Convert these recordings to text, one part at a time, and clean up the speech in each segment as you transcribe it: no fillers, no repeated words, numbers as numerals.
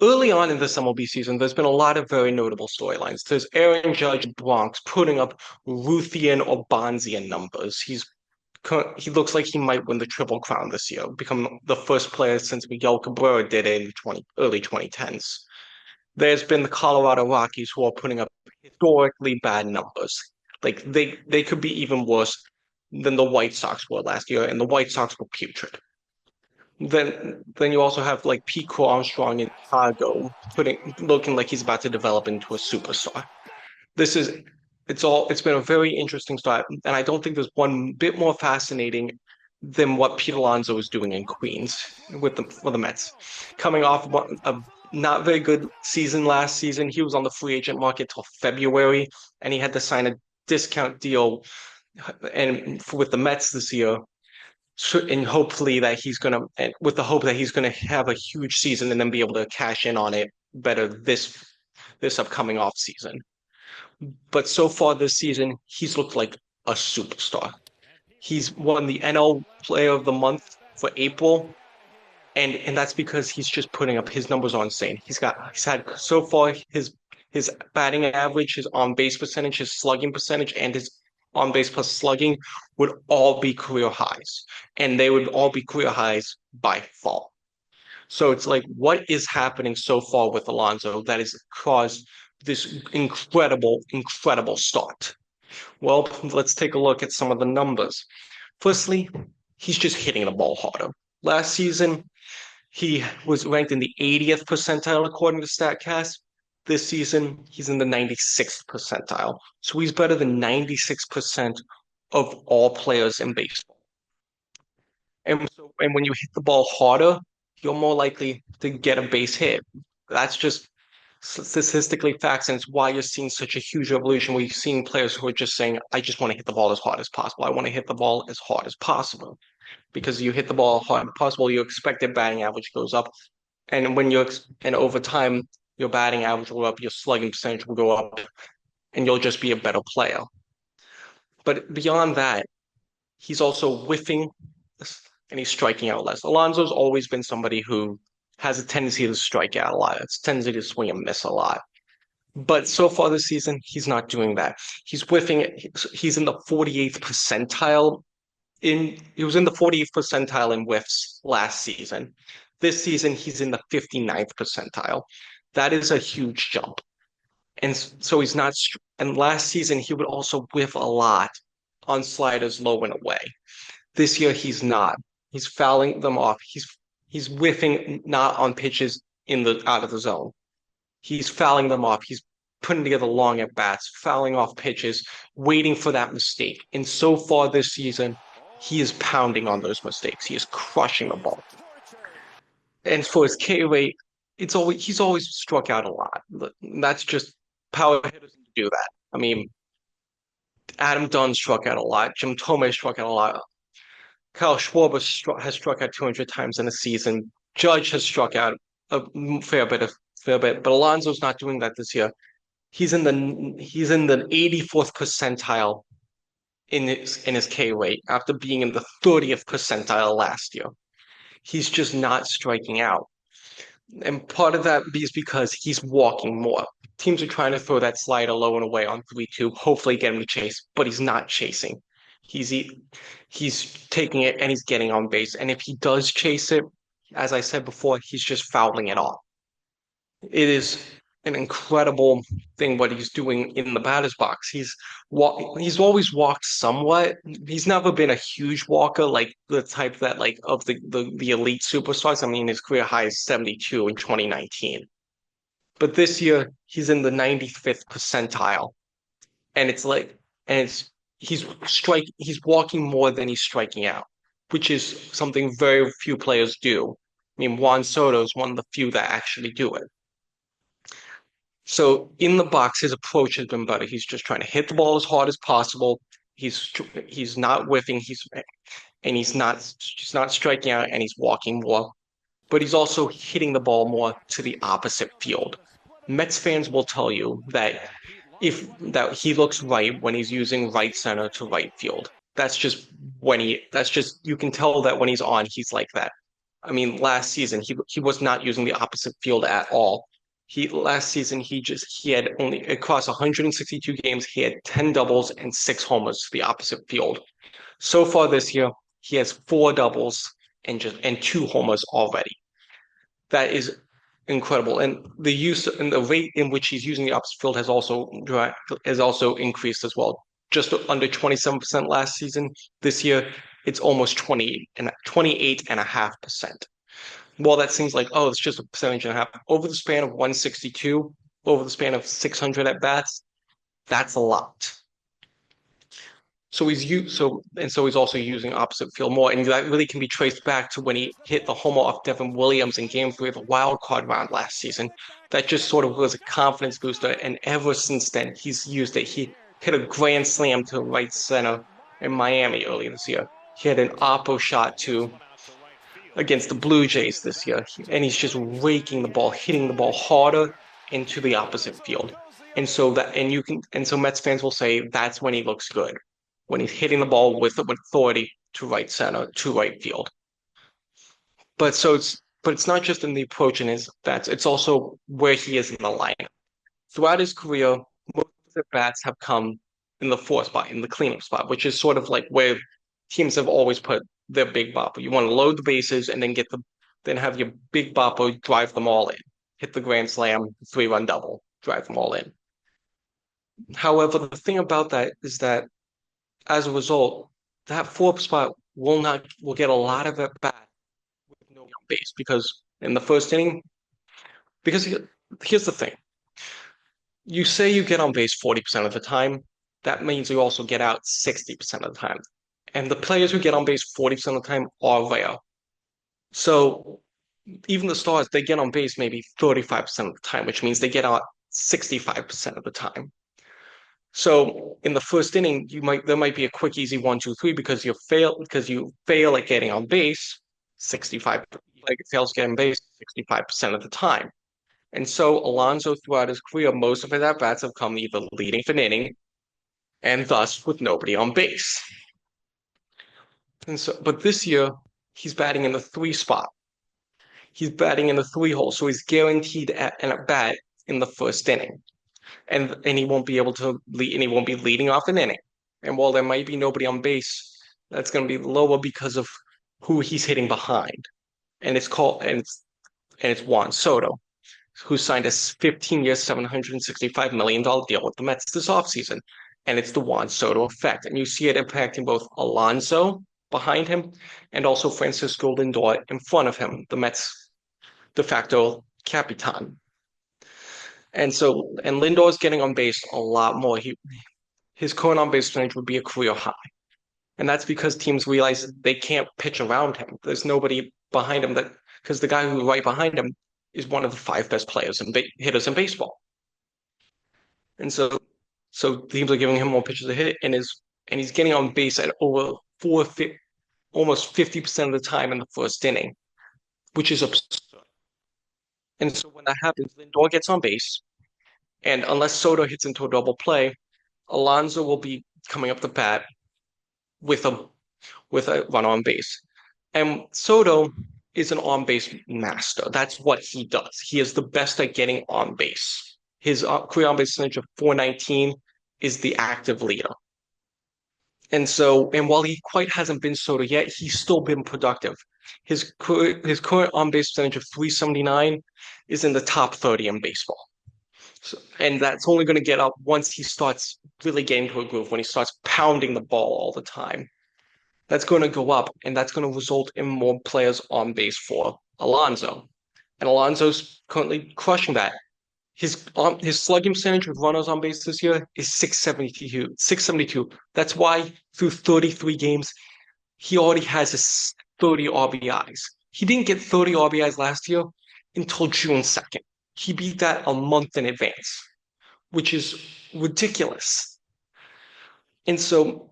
early on in this MLB season, there's been a lot of very notable storylines. There's Aaron Judge Bronx putting up Ruthian or Bonzian numbers. He looks like he might win the Triple Crown this year, become the first player since Miguel Cabrera did it in early 2010s. There's been the Colorado Rockies who are putting up historically bad numbers. Like they could be even worse than the White Sox were last year, and the White Sox were putrid. Then you also have like Pete Armstrong in Chicago, putting looking like he's about to develop into a superstar. This is it's been a very interesting start, and I don't think there's one bit more fascinating than what Pete Alonso is doing in Queens with the Mets. Coming off a not very good season last season, he was on the free agent market till February, and he had to sign a discount deal and with the Mets this year. And hopefully that he's gonna, with the hope that he's gonna have a huge season and then be able to cash in on it better this upcoming off season. But so far this season, he's looked like a superstar. He's won the NL Player of the Month for April, and that's because he's just putting up his numbers are insane. He's had so far his batting average, his on base percentage, his slugging percentage, and his on base plus slugging would all be career highs, and they would all be career highs by fall. So it's like, what is happening so far with Alonso that has caused this incredible start? Well, let's take a look at some of the numbers. Firstly, he's just hitting the ball harder. Last season, he was ranked in the 80th percentile according to StatCast. This season, he's in the 96th percentile. So he's better than 96% of all players in baseball. And when you hit the ball harder, you're more likely to get a base hit. That's just statistically facts, and it's why you're seeing such a huge evolution where you're seeing players who are just saying, I just want to hit the ball as hard as possible. I want to hit the ball as hard as possible. Because you hit the ball hard as possible, your expected batting average goes up. And and over time, your batting average will go up, your slugging percentage will go up, and you'll just be a better player. But beyond that, he's also whiffing and he's striking out less. Alonso's always been somebody who has a tendency to strike out a lot. It's a tendency to swing and miss a lot. But so far this season, he's not doing that. He's whiffing. He's in the 48th percentile. He was in the 48th percentile in whiffs last season. This season, he's in the 59th percentile. That is a huge jump. And so he's not. And last season, he would also whiff a lot on sliders low and away. This year, he's not. He's fouling them off. He's whiffing not on pitches in the out of the zone. He's fouling them off. He's putting together long at bats, fouling off pitches, waiting for that mistake. And so far this season, he is pounding on those mistakes. He is crushing the ball. And for his K rate, he's always struck out a lot. That's just power hitters do that. I mean, Adam Dunn struck out a lot. Jim Thome struck out a lot. Kyle Schwarber has struck out 200 times in a season. Judge has struck out a fair bit, but Alonso's not doing that this year. He's in the 84th percentile in his K rate after being in the 30th percentile last year. He's just not striking out. And part of that is because he's walking more. Teams are trying to throw that slider low and away on 3-2, hopefully get him to chase, but he's not chasing. He's taking it and he's getting on base. And if he does chase it, as I said before, he's just fouling it off. It is an incredible thing what he's doing in the batter's box. He's always walked somewhat. He's never been a huge walker like the type that like of the elite superstars. I mean, his career high is 72 in 2019. But this year he's in the 95th percentile. And it's like and it's he's walking more than he's striking out, which is something very few players do. I mean, Juan Soto is one of the few that actually do it. So in the box, his approach has been better. He's just trying to hit the ball as hard as possible. He's not whiffing. He's not striking out, and he's walking more. But he's also hitting the ball more to the opposite field. Mets fans will tell you that he looks right when he's using right center to right field. That's just you can tell that when he's on, he's like that. I mean, last season he was not using the opposite field at all. He last season he had only across 162 games he had 10 doubles and 6 homers to the opposite field. So far this year, he has 4 doubles and 2 homers already. That is incredible, and the use and the rate in which he's using the opposite field has also increased as well. Just under 27% last season. This year, it's almost 28.5%. Well, that seems like, oh, it's just a percentage and a half. Over the span of 162, over the span of 600 at bats, that's a lot. So he's also using opposite field more, and that really can be traced back to when he hit the homer off Devin Williams in Game 3 of the wild card round last season. That just sort of was a confidence booster, and ever since then he's used it. He hit a grand slam to right center in Miami earlier this year. He had an oppo shot too against the Blue Jays this year, and he's just raking the ball, hitting the ball harder into the opposite field. And so Mets fans will say that's when he looks good, when he's hitting the ball with authority to right center, to right field. But it's not just in the approach in his bats, it's also where he is in the lineup. Throughout his career, most of the bats have come in the fourth spot, in the cleanup spot, which is sort of like where teams have always put their big bopper. You want to load the bases and then have your big bopper drive them all in, hit the grand slam, 3-run double, drive them all in. However, the thing about that is that as a result, that fourth spot will get a lot of at bat with no on base because in the first inning, because here's the thing. You say you get on base 40% of the time, that means you also get out 60% of the time. And the players who get on base 40% of the time are rare. So even the stars, they get on base maybe 35% of the time, which means they get out 65% of the time. So in the first inning, there might be a quick, easy 1-2-3 because you fail at getting on base 65, like it fails getting base 65% of the time. And so Alonso, throughout his career, most of his at-bats have come either leading an inning and thus with nobody on base. But this year, he's batting in the 3 spot. He's batting in the 3 hole, so he's guaranteed an at-bat in the first inning. And he won't be able to lead, and he won't be leading off an inning. And while there might be nobody on base, that's going to be lower because of who he's hitting behind. And it's Juan Soto, who signed a 15-year, $765 million deal with the Mets this offseason. And it's the Juan Soto effect. And you see it impacting both Alonso behind him and also Francisco Lindor in front of him, the Mets de facto capitan. And Lindor's getting on base a lot more. His current on base percentage would be a career high. And that's because teams realize they can't pitch around him. There's nobody behind him because the guy who's right behind him is one of the 5 best players and hitters in baseball. And so teams are giving him more pitches to hit, and he's getting on base at over almost 50% of the time in the first inning, which is absurd. And so when that happens, Lindor gets on base, and unless Soto hits into a double play, Alonso will be coming up the bat with a run on base. And Soto is an on base master. That's what he does. He is the best at getting on base. His career on base percentage of .419 is the active leader. And while he quite hasn't been Soto yet, he's still been productive. His current on base percentage of .379 is in the top 30 in baseball. And that's only going to get up once he starts really getting to a groove, when he starts pounding the ball all the time. That's going to go up, and that's going to result in more players on base for Alonso. And Alonso's currently crushing that. His slugging percentage with runners on base this year is 672. 672. That's why through 33 games, he already has his 30 RBIs. He didn't get 30 RBIs last year until June 2nd. He beat that a month in advance, which is ridiculous. And so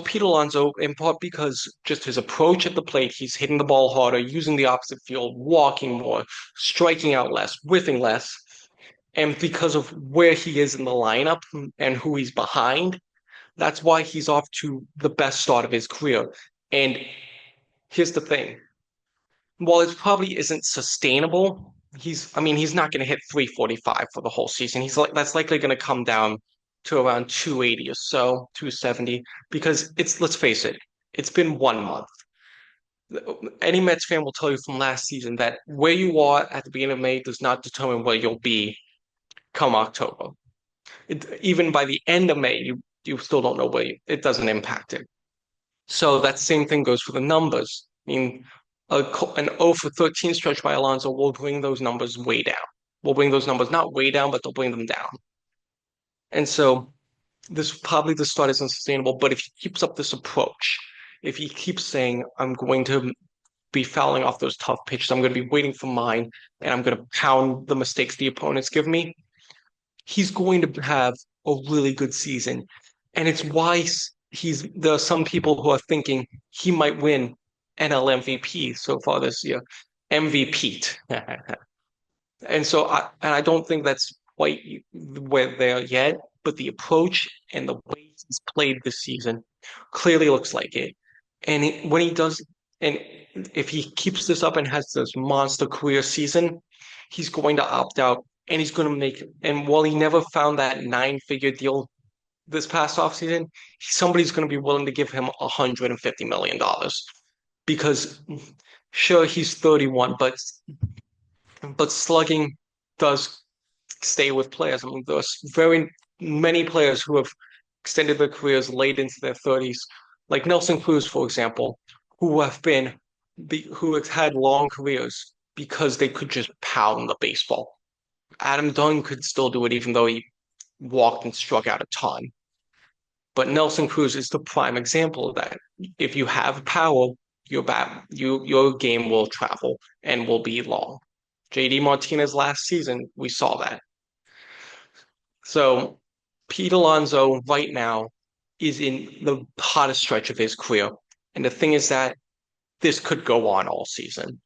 Pete Alonso, in part because just his approach at the plate, he's hitting the ball harder, using the opposite field, walking more, striking out less, whiffing less. And because of where he is in the lineup and who he's behind, that's why he's off to the best start of his career. And here's the thing. while it probably isn't sustainable, I mean, he's not going to hit 345 for the whole season. He's like that's likely going to come down to around 280 or so, 270, because let's face it, it's been 1 month. Any Mets fan will tell you from last season that where you are at the beginning of May does not determine where you'll be come October. Even by the end of May, you still don't know it doesn't impact it. So that same thing goes for the numbers. I mean, an 0 for 13 stretch by Alonso will bring those numbers way down. Will bring those numbers not way down, but they'll bring them down. And so this probably the start isn't sustainable. But if he keeps up this approach, if he keeps saying, I'm going to be fouling off those tough pitches, I'm going to be waiting for mine, and I'm going to pound the mistakes the opponents give me, he's going to have a really good season. And it's why there are some people who are thinking he might win NL MVP so far this year. MVP. And I don't think that's quite where they're yet, but the approach and the way he's played this season clearly looks like it. And when he does, and if he keeps this up and has this monster career season, he's going to opt out and he's going to make it. And while he never found that nine-figure deal this past offseason, somebody's going to be willing to give him $150 million because sure, he's 31, but slugging does stay with players. I mean, there's very many players who have extended their careers late into their 30s, like Nelson Cruz, for example, who have had long careers because they could just pound the baseball. Adam Dunn could still do it even though he walked and struck out a ton. But Nelson Cruz is the prime example of that. If you have power, your game will travel and will be long. JD Martinez last season, we saw that. So Pete Alonso right now is in the hottest stretch of his career. And the thing is that this could go on all season.